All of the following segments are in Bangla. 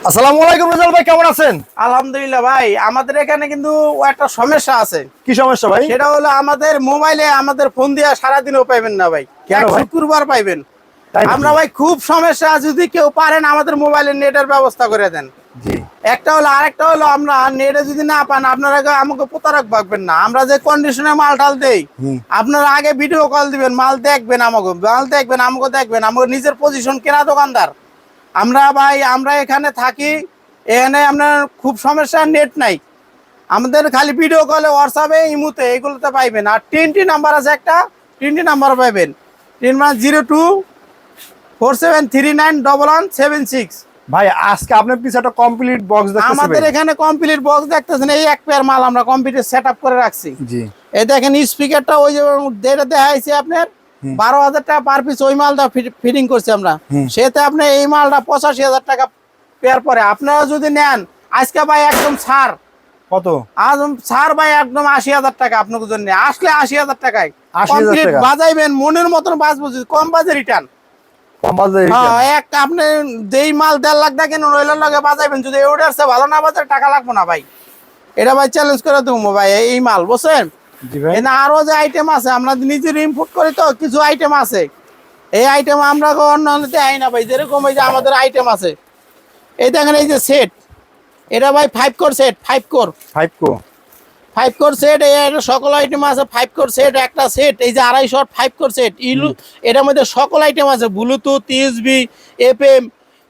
আসসালামু আলাইকুম রেজাল ভাই, কেমন আছেন? আলহামদুলিল্লাহ ভাই, আমাদের এখানে কিন্তু একটা সমস্যা আছে। কি সমস্যা ভাই? সেটা হলো আমাদের মোবাইলে আমাদের ফোন দিয়া সারাদিনও পাইবেন না ভাই, কেন ভাই? শুক্রবার পাইবেন। তাই নাকি? আমরা ভাই খুব সমস্যা, যদি কেউ পারেন আমাদের মোবাইলে নেটের ব্যবস্থা করে দেন। জি। একটা হলো, আরেকটা হলো আমরা নেটে যদি না পান আপনারা আমাকে প্রতারক ভাববেন না। আমরা যে কন্ডিশনে মাল টাল দেই, আপনারা আগে ভিডিও কল দিবেন, মাল দেখবেন, আমাকে দেখবেন। আমাকে নিজের পজিশন কেনা দোকানদার আমরা ভাই, আমরা এখানে থাকি, এখানে আপনার খুব সমস্যা, নেট নাই আমাদের, খালি ভিডিও কলে, হোয়াটসঅ্যাপে, ইমুতে এগুলোতে পাইবেন। আর 3টি নাম্বার আছে, একটা 3টি নাম্বার পাইবেন, 0247391176। ভাই আজকে আপনার পিছে একটা কমপ্লিট বক্স দেখতেছি। আমাদের এখানে কমপ্লিট বক্স দেখতেছেন, এই এক পেয়ার মাল আমরা কমপ্লিট সেটআপ করে রাখছি। জি। এই দেখেন স্পিকারটা, ওই যে যেটা দেখাইছে আপনার 12,000 টাকা পার পিস, ওই মালটা ফিটিং করছি আমরা। সেতে আপনি এই মালটা 85,000 টাকা পেয়ার পরে। আপনারা যদি নেন আজকে ভাই একদম ছাড়। কত? আজ ছাড় ভাই, একদম 80,000 টাকা আপনাদের জন্য। আসলে 80,000 টাকায় 80,000 কমপ্লিট টাকা বাজাইবেন, মনের মতন বাজবো, কম বাজে রিটার্ন। কম বাজে হ্যাঁ, এক আপনি যেই মাল 1.5 লাখ টাকা কেন রইলের লগে বাজাইবেন, যদি অর্ডারছে ভালো না বাজার টাকা লাগবো না ভাই। এটা ভাই চ্যালেঞ্জ করে দেবো ভাই, এই মাল বুঝছেন। জি ভাই। এখানে আরো যে আইটেম আছে, আমরা নিজের ইম্পোর্ট করি, তো কিছু আইটেম আছে, এই আইটেম আমরা অন্য দেয় না ভাই। যেরকম এই যে আমাদের আইটেম আছে, এই দেখেন, এই যে সেট, এটা ভাই 5 core set, 5 core 5 core set, এর সকল আইটেম আছে। 5 কোর সেট একটা সেট, এই যে 250 5 কোর সেট ইলু, এটার মধ্যে সকল আইটেম আছে, ব্লুটুথ, ইউএসবি, এফএম।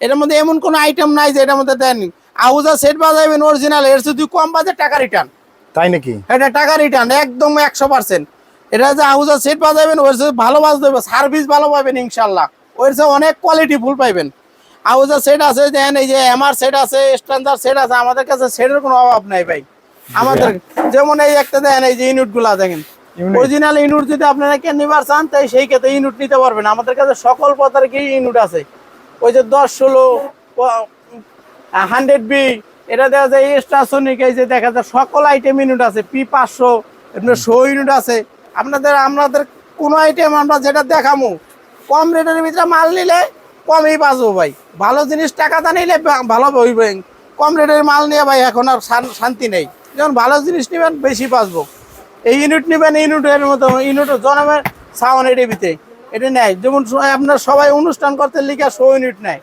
এটার মধ্যে এমন কোনো আইটেম নাই যে এটার মধ্যে দেননি। আউজা সেট বাজাইবেন অরিজিনাল, এর যদি কম বাজে টাকা রিটার্ন। তাই নাকি? এটা টাকা রিটার্ন একদম 100%। এটা যে আউজা সেট বাজাইবেন, ওর সাথে ভালো বাজতে হবে, সার্ভিস ভালো পাবেন ইনশাল্লাহ, ওর সাথে অনেক কোয়ালিটি ফুল পাইবেন। আউজা সেট আছে, দেন এই যে এমআর সেট আছে, স্ট্যান্ডার্ড সেট আছে, আমাদের কাছে সেটের কোনো অভাব নাই ভাই। আমাদের যেমন এই একটা দেন, এই যে ইউনিট গুলা দেখেন, অরিজিনাল ইউনিট যদি আপনারা কেন নিবার চান, তাই সেই ক্ষেত্রে ইউনিট নিতে পারবেন। আমাদের কাছে সকল প্রকার কি ইউনিট আছে, ওই যে 10, 16, 100B, এটা দেখা যায় স্টারসনিক, এই যে দেখা যায় সকল আইটেম ইউনিট আছে, P500 আপনার 100 ইউনিট আছে। আমাদের কোনো আইটেম আমরা যেটা দেখামু, কম রেটের ভিতরে মাল নিলে কমই বাঁচবো ভাই। ভালো জিনিস টাকা দা নিলে ভালো হইবে, কম রেটের মাল নিয়ে ভাই এখন আর শান্তি নেই। যেমন ভালো জিনিস নেবেন বেশি বাঁচবো। এই ইউনিট নেবেন, ইউনিটের মতো ইউনিট জনমের সাউন্ড এডিবিতে এটা নেয়। যেমন আপনার সবাই অনুষ্ঠান করতে লিখে 100 ইউনিট নেয়,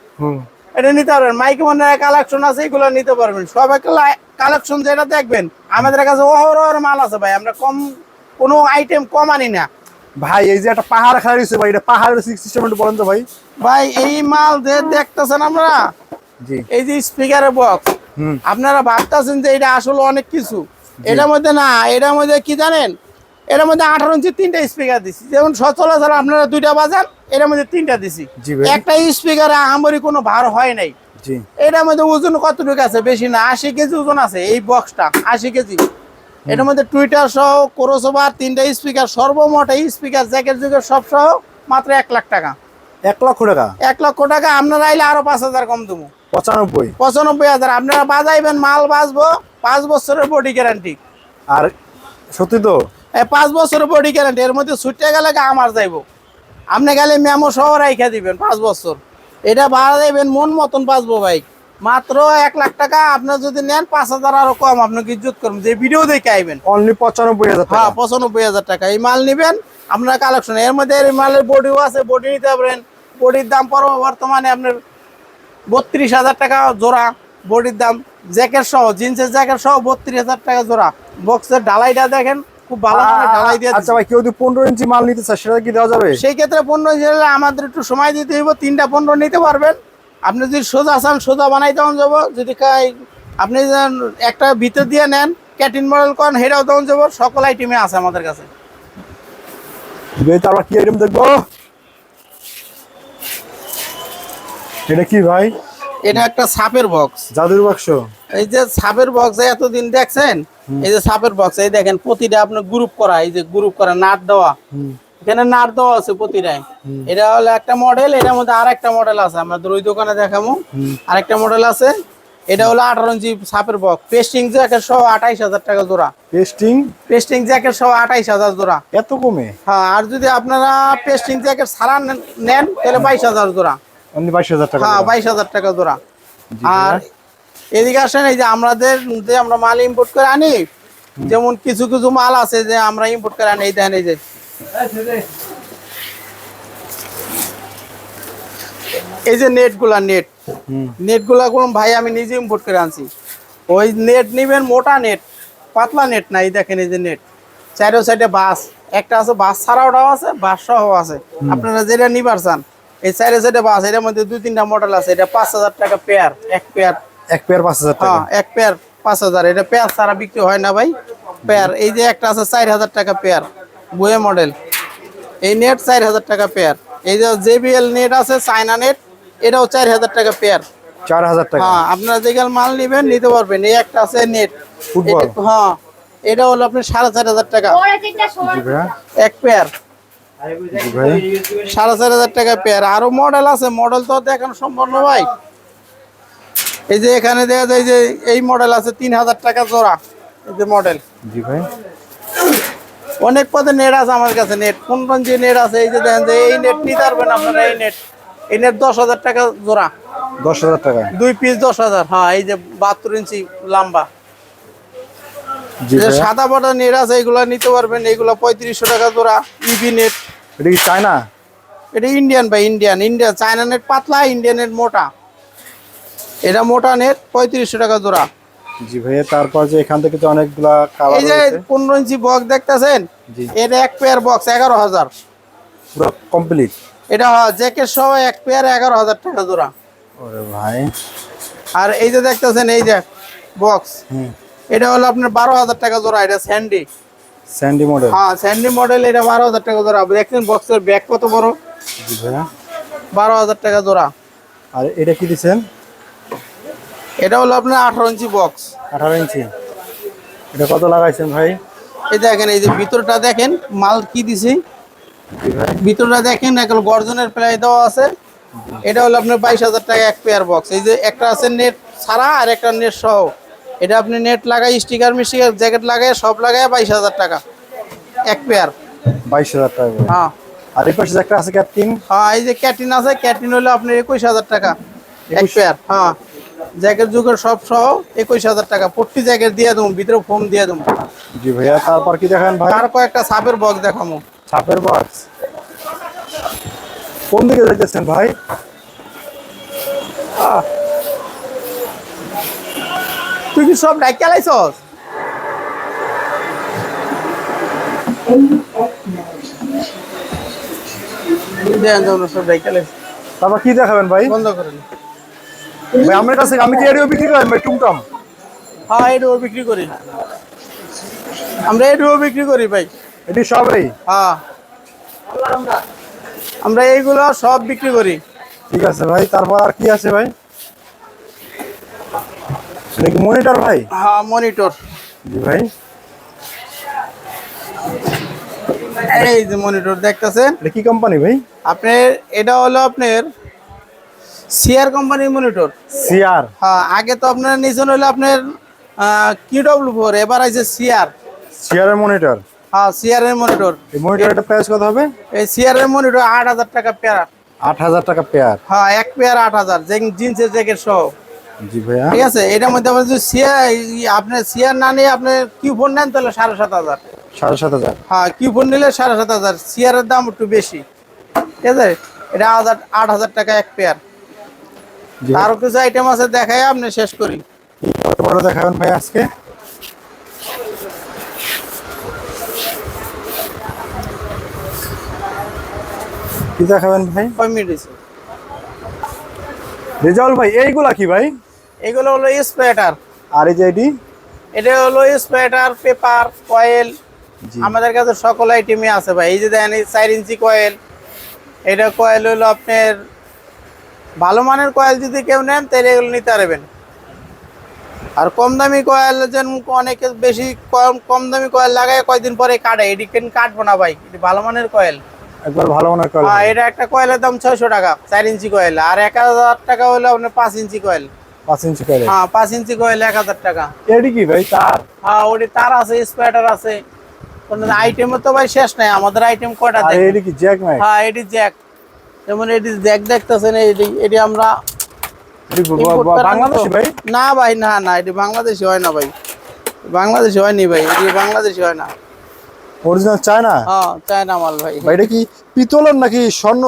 এটা নিতে পারবেন। মাইক মনে কালেকশন আছে, এগুলো নিতে পারবেন। সবাই কালেকশন যেটা দেখবেন, আমাদের কাছে অহরহ মাল আছে ভাই, আমরা কম কোনো আইটেম কম আনি না ভাই। এই যে একটা পাহাড় খাড়া হইছে ভাই, এটা পাহাড়ের সিস্টেম একটু বলেন তো ভাই। ভাই এই মাল যে দেখতেছেন আমরা, জি। এই যে স্পিকারের বক্স, আপনারা ভাবতেছেন যে এটা আসলে অনেক কিছু, এটার মধ্যে না। এটার মধ্যে কি জানেন, এটার মধ্যে 18 ইঞ্চি 3টা স্পিকার দিছি। যেমন সচরাচর আপনারা 2টা বাজান, এটার মধ্যে 3টা দিছি। একটা স্পিকারে আহামরি কোনো ভার হয় নাই। এটার মধ্যে ওজন কতটুকু আছে, বেশি না, 80 কেজি ওজন আছে এই বক্সটা, 80 কেজি। এটার মধ্যে টুইটার সহ, ক্রসওভার, 3টা স্পিকার, সর্বমোট এই স্পিকার জ্যাকেট যুগের সব সহ মাত্র 1 লাখ টাকা। 1 লক্ষ টাকা? 1 লক্ষ টাকা। আপনারা আইলে আরো 5,000 কম দেবো, 95,000। আপনারা বাজাইবেন, মাল বাজবো, 5 বছরের বডি গ্যারান্টি। আর সত্যি তো 5 বছরের বডি গ্যারান্টি, এর মধ্যে ছুটে গেলে আমার যাইবো, আপনি গেলে মেমো সহ রাইখা দিবেন 5 বছর। এটা বাজাইবেন মন মতন বাজবো ভাই, মাত্র 1 লাখ টাকা। আপনার যদি নেন 5,000 আরো কম, আপনাকে ইজ্জত করবেন, যে ভিডিও দেখে আইবেন। অনলি 95,000 টাকা? হ্যাঁ, 95,000 টাকা এই মাল নিবেন আপনার কালেকশন। এর মধ্যে এই মালের বডিও আছে, বডি নিতে পারবেন। বডির দাম পড়বে বর্তমানে আপনার 32,000 টাকা জোড়া বডির দাম। জ্যাকেট সহ, জিন্সের জ্যাকেট সহ 32,000 টাকা জোড়া। বক্সের ঢালাইটা দেখেন, খুব ভালো ঢালাই দিয়ে। আচ্ছা ভাই, কেউ যদি 15 ইঞ্চি মাল নিতে চায়, সেটা কি দেওয়া যাবে? সেই ক্ষেত্রে 15 ইঞ্চি হলে আমাদের একটু সময় দিতে হইব, 3টা 15 নিতে পারবেন। আপনি যদি সোজা চান, সোজা বানাই দেওয়া যাবো। যদি আপনি একটা ভিতর দিয়ে নেন, ক্যাটিন মডেল করেন, সেটাও দেওয়া যাবো। সকল আইটেমে আছে আমাদের কাছে। আমরা কি আইটেম দেখবো? এটা কি ভাই? এটা একটা সাপের বক্স, জাদুর বাক্স। এই যে সাপের বক্স এতদিন দেখছেন, এই যে সাপের বক্স, এই দেখেন প্রতিটা আপনার গ্রুপ করা, এই যে গ্রুপ করা নাট দেওয়া, এখানে নাট দেওয়া আছে প্রতিটাই। এটা হলো একটা মডেল, এটার মধ্যে আর একটা মডেল আছে, আমাদের ওই দোকানে দেখাবো। আরেকটা মডেল আছে, এটা হলো 18 ইঞ্চি সাপের বক্স, পেস্টিং জ্যাকেট সহ 28,000 টাকা জোড়া। পেস্টিং জ্যাকেট সহ 28,000 জোড়া। এত কমে? হ্যাঁ, আর যদি আপনারা পেস্টিং জ্যাকেট ছাড়া নেন, তাহলে 22,000 জোড়া। অনলি 22,000 টাকা? হ্যাঁ, 22,000 টাকা জোড়া। আর এদিকে আসেন, এই যে আমাদের যে আমরা মাল ইম্পোর্ট করে আনি, যেমন কিছু কিছু মাল আছে যে আমরা ইম্পোর্ট করে আনি, এই দেখেন এই যে এই যে নেট গুলা কোন ভাই আমি নিজে ইম্পোর্ট করে আনছি। ওই নেট নিবেন, মোটা নেট, পাতলা নেট না। এই দেখেন এই যে নেট, চারো সাইডে বাস, একটা আছে বাস ছাড়াওটাও আছে, বাস সহ আছে। আপনারা যেটা নিবার চান, এই চারো সাইডে বাস, এটার মধ্যে 2-3টা মডেল আছে। এটা 5,000 টাকা পেয়ার, এক পেয়ার 5,000 টাকা। হ্যাঁ, এক পেয়ার 5,000। এটা পেয়ার ছাড়া বিক্রি হয় না ভাই, পেয়ার। এই যে একটা আছে 4,000 টাকা পেয়ার, বয়ে মডেল। এই নেট 4,000 টাকা পেয়ার। এই যে JBL নেট আছে, চায়না নেট, এটাও 4,000 টাকা পেয়ার। 4,000 টাকা। হ্যাঁ, আপনারা যেগুলো মাল নিবেন নিতে পারবেন। এই একটা আছে নেট ফুটবল। হ্যাঁ, এটা হলো আপনার 4,500 টাকা জি ভাইয়া। এক পেয়ার, জি ভাই। 4,500 টাকা পেয়ার। আরো মডেল আছে, মডেল তো দেখানো সম্ভব না ভাই। এই যে এখানে দেখা যায় যে এই মডেল আছে 3,000 টাকা জোড়া, এই যে মডেল। জি ভাই। অনেক পদে নেট আছে আমার কাছে, নেট কোন কোন যে নেট আছে। এই যে দেখেন যে এই নেট নিতে পারবেন আপনারা, এই নেট 10,000 টাকা জোড়া, 10,000 টাকা। 2 পিস 10,000। হ্যাঁ, এই যে 72 ইঞ্চি লম্বা। জি যে ভাইয়া। সাদা বড় নেট আছে, এগুলো নিতে পারবেন। এগুলো 3500 টাকা জোড়া, ইভি নেট। এটা কি চায়না? এটা ইন্ডিয়ান ভাই, ইন্ডিয়ান। চায়না নেট পাতলা, ইন্ডিয়ান নেট মোটা। এটা মোটা নেট 3500 টাকা জোড়া। জি ভাইয়া। তারপর যে এখান থেকে তো অনেকগুলা কালার এই যে রয়েছে। 15 ইঞ্চি বক্স দেখতেছেন, জি। এটা এক পেয়ার বক্স 11,000। পুরো কমপ্লিট। এটা জ্যাকেট সহ এক পেয়ার 11,000 টাকা জোড়া। ওরে ভাই। আর এই যে দেখতেছেন এই যে বক্স, এটা হলো আপনার 12,000 টাকা জোড়া। এটা স্যান্ডি মডেল। হ্যাঁ, স্যান্ডি মডেল। এটা 12,000 টাকা জোড়া। দেখছেন বক্সের ব্যাগ কত বড়, জি ভাইয়া। 12,000 টাকা জোড়া। আর এটা কি দিচ্ছেন? এটা হলো আপনার 18 ইঞ্চি বক্স। 18 ইঞ্চি। এটা কত লাগাইছেন ভাই? এই দেখেন, এই যে ভিতরটা দেখেন মাল কি দিছি, জি ভাই। ভিতরটা দেখেন, এখন গর্জনের প্লাই দেওয়া আছে। এটা হলো আপনার 22,000 টাকা এক পেয়ার বক্স। এই যে একটা আছে নেট ছাড়া আর একটা নেট সহ। এটা আপনি নেট লাগাই, স্টিকার মিস্টিকার জ্যাকেট লাগাই, সব লাগাই 22,000 টাকা এক পেয়ার। 22,000 টাকা করে। হ্যাঁ আর এই পাশে একটা আছে ক্যাপ্টিং। হ্যাঁ, এই যে ক্যাটিন আছে, ক্যাটিন হলো আপনার 21,000 টাকা এক পেয়ার। হ্যাঁ, জ্যাকেট যুগের সব সহ 21,000 টাকা। প্রতি জ্যাকেট দিয়ে দেবো, ভিতরে ফোম দিয়ে দেবো। জি ভাইয়া। তারপর কি দেখেন ভাই? আর কয়েকটা সাপের বক্স দেখাবো। ছাপের বক্স। কোন দিকে যাইতেছেন ভাই? তুই কি সব ডাইক চালাইছস? সব ডাইক চালাইছ। তারপর কি দেখাবেন ভাই? বন্ধ করেন। ভাই আমার কাছে আমি কি এরিও বিক্রি করেন ভাই টুমটাম? হ্যাঁ, এডুও বিক্রি করি, আমরা এডুও বিক্রি করি ভাই। এটি সবই? হ্যাঁ, আমরা এইগুলো সব বিক্রি করি। ঠিক আছে ভাই। তারপর আর কি আছে ভাই? এটা কি মনিটর ভাই? হ্যাঁ, মনিটর। জি ভাই। এই যে মনিটর দেখতেছেন, এটা কি কোম্পানি ভাই? আপনার এটা হলো আপনার সিআর কোম্পানির মনিটর। সিআর। হ্যাঁ, আগে তো আপনার নিছেন হলো আপনার QW4, এবার আছে সিআর। সিআর এর মনিটর। হ্যাঁ, সিআর এর মনিটর। এই মনিটরটা প্রাইস কত হবে? এই সিআর এর মনিটর 8,000 টাকা পেয়ার। 8,000 টাকা পেয়ার। হ্যাঁ, এক পেয়ার 8,000, জিন্সের জ্যাকেট সহ। জি ভাইয়া। ঠিক আছে, এটার মধ্যে আপনি যদি আপনার সিআর না নিয়ে আপনি Q4 নেন তাহলে 7,500। 7,500। হ্যাঁ, Q4 নিলে 7,500। সিআর এর দাম একটু বেশি। ঠিক আছে, এটা 8,000 টাকা এক পেয়ার। জি। আরো কিছু আইটেম আছে, দেখাই আপনি শেষ করি। কত বড় দেখাবেন ভাই আজকে? কি দেখাবেন ভাই? কয় মিনিট হয়েছে? রেজাউল ভাই এইগুলা কি ভাই? এগুলো হলো স্প্রেটার। আর এই যে এটি? এটা হলো স্প্রেটার, পেপার, কয়েল। জি। আমাদের কাছে সকল আইটেমই আছে ভাই। এই যে দেখেন 4 ইঞ্চি কয়েল। এটা কয়েল হলো আপনার ভালো মানের কয়েল, যদি কেউ নেন তাহলে এগুলো নিতে পারবেন। আর কম দামি কয়েল যেন অনেকে বেশি কম দামি কয়েল লাগায় কয়দিন পরে কাটে, এটি কেন কাটবো না ভাই, এটি ভালো মানের কয়েল। একবার ভালো মনে করেন। হ্যাঁ, এটা একটা কয়েলের দাম 600 টাকা, 4 ইঞ্চি কয়েল। আর 1,000 টাকা হলো আপনার 5 ইঞ্চি কয়েল। 5 ইঞ্চি করে। হ্যাঁ, 5 ইঞ্চি কয়েল 1,000 টাকা। এটি কি ভাই? তার? হ্যাঁ, ওটি তার আছে, স্প্রেটার আছে। কোন আইটেমে তো ভাই শেষ নাই, আমাদের আইটেম কয়টা আর দেখেন। এটি কি জ্যাক নাই? হ্যাঁ, এটি জ্যাক। যেমন এটি জ্যাক দেখতেছেন, এটি আমরা বাংলাদেশি ভাই? না ভাই, না না, এটা বাংলাদেশি হয় না ভাই, বাংলাদেশি হয়নি ভাই, এটা বাংলাদেশি হয় না। Original China? হ্যাঁ, চায়না মাল ভাই। ভাই এটা কি পিতলের নাকি স্বর্ণ?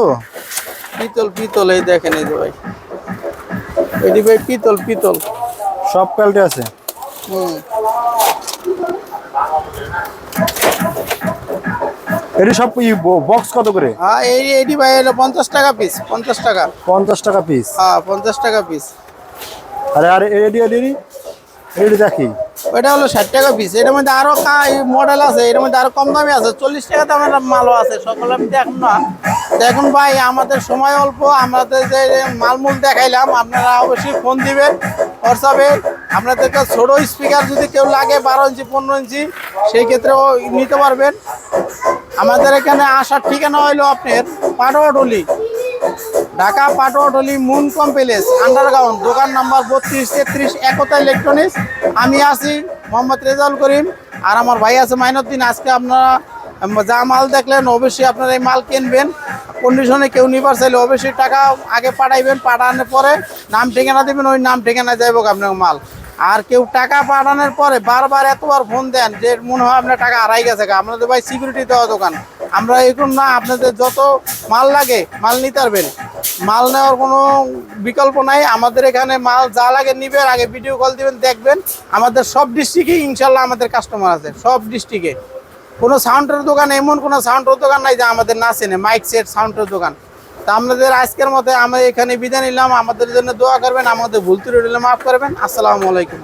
পিতল, পিতল, এই দেখেন, এই যে ভাই, এটি ভাই পিতল, পিতল। সব কোয়ালিটি আছে। হুম। এটি সব বক্স কত করে? হ্যাঁ, এটি ভাই হলো 50 টাকা পিস, 50 টাকা। 50 টাকা পিস? হ্যাঁ, 50 টাকা পিস। আরে আরে এডি এডি এডি দেখি, ওইটা হলো 60 টাকা পিস। এটার মধ্যে আরো মডেল আছে, এর মধ্যে আরো কম দামি আছে, 40 টাকা দামের মালও আছে। সকলে আমি দেখুন না, দেখুন ভাই, আমাদের সময় অল্প, আমাদের যে মালমূল দেখাইলাম, আপনারা অবশ্যই ফোন দিবেন হোয়াটসঅ্যাপে। আপনাদেরকে ছোটো স্পিকার যদি কেউ লাগে 12 ইঞ্চি 15 ইঞ্চি, সেই ক্ষেত্রেও নিতে পারবেন। আমাদের এখানে আসার ঠিকানা হইলো আপনার Patuatuli, Dhaka Patuatuli moon complex underground, দোকান নাম্বার 32-33 একতা ইলেকট্রনিক্স। আমি আছি মোহাম্মদ রেজাউল করিম, আর আমার ভাই আছে মাইনুদ্দিন। আজকে আপনারা যা মাল দেখলেন, অবশ্যই আপনারা এই মাল কিনবেন। কন্ডিশনে কেউ নিবার চাইলে অবশ্যই টাকা আগে পাঠাইবেন, পাঠানোর পরে নাম ঠিকানা দেবেন, ওই নাম ঠিকানায় যাইব আপনার মাল। আর কেউ টাকা পাঠানোর পরে বারবার এতবার ফোন দেন যে মনে হয় আপনার টাকা হারাই গেছে। আপনাদের ভাই সিকিউরিটি দেওয়া দোকান, আমরা এরকম না। আপনাদের যত মাল লাগে মাল নিতে পারবেন, মাল নেওয়ার কোনো বিকল্প নাই। আমাদের এখানে মাল যা লাগে নিবেন, আগে ভিডিও কল দিবেন, দেখবেন। আমাদের সব ডিস্ট্রিক্টে ইনশাল্লাহ আমাদের কাস্টমার আছে, সব ডিস্ট্রিক্টে। কোনো সাউন্ডের দোকান, এমন কোনো সাউন্ডের দোকান নাই যে আমাদের না চেনে, মাইক সেট সাউন্ডের দোকান। তা আপনাদের আজকের মতো আমরা এখানে বিদায় নিলাম। আমাদের জন্য দোয়া করবেন, আমাদের ভুল ত্রুটি হলে মাফ করবেন। আসসালামু আলাইকুম।